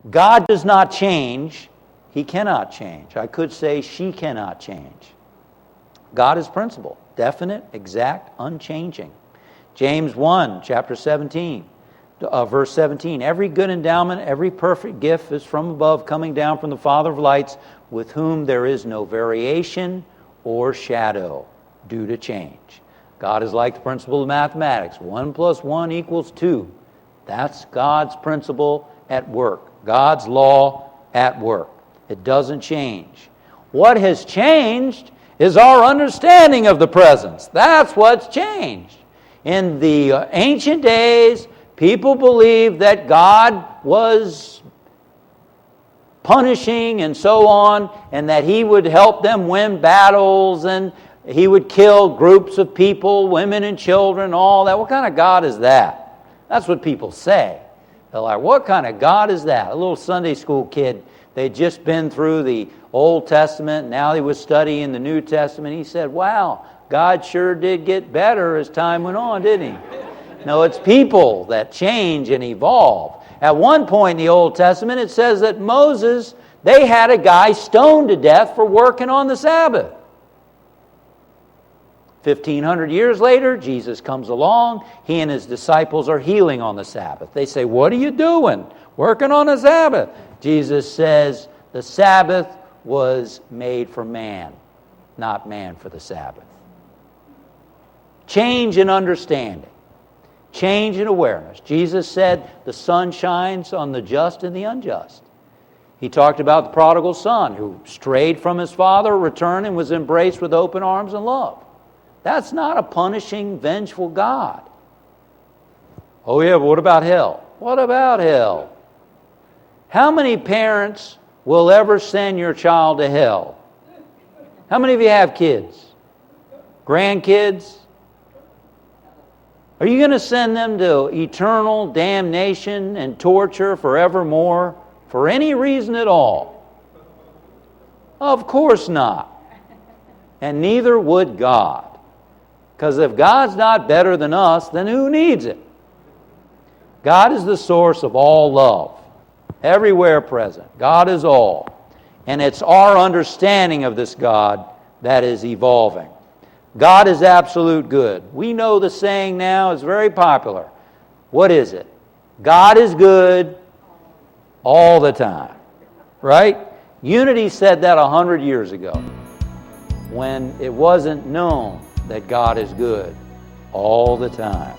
God does not change. He cannot change. I could say she cannot change. God is principle, definite, exact, unchanging. James 1, chapter 17, verse 17. Every good endowment, every perfect gift is from above, coming down from the Father of lights, with whom there is no variation or shadow due to change. God is like the principle of mathematics. 1 plus 1 equals 2. That's God's principle at work. God's law at work. It doesn't change. What has changed is our understanding of the presence. That's what's changed. In the ancient days, people believed that God was punishing and so on, and that He would help them win battles, and He would kill groups of people, women and children, all that. What kind of God is that? That's what people say. They're like, what kind of God is that? A little Sunday school kid, they'd just been through the Old Testament, now he was studying the New Testament. He said, wow, God sure did get better as time went on, didn't He? No, it's people that change and evolve. At one point in the Old Testament, it says that Moses, they had a guy stoned to death for working on the Sabbath. 1,500 years later, Jesus comes along. He and His disciples are healing on the Sabbath. They say, what are you doing? Working on the Sabbath. Jesus says, the Sabbath was made for man, not man for the Sabbath. Change in understanding. Change in awareness. Jesus said, the sun shines on the just and the unjust. He talked about the prodigal son who strayed from his father, returned, and was embraced with open arms and love. That's not a punishing, vengeful God. Oh yeah, but what about hell? What about hell? How many parents will ever send your child to hell? How many of you have kids? Grandkids? Are you going to send them to eternal damnation and torture forevermore for any reason at all? Of course not. And neither would God. Because if God's not better than us, then who needs it? God is the source of all love, everywhere present. God is all. And it's our understanding of this God that is evolving. God is absolute good. We know the saying now is very popular. What is it? God is good all the time. Right? Unity said that 100 years ago when it wasn't known that God is good all the time.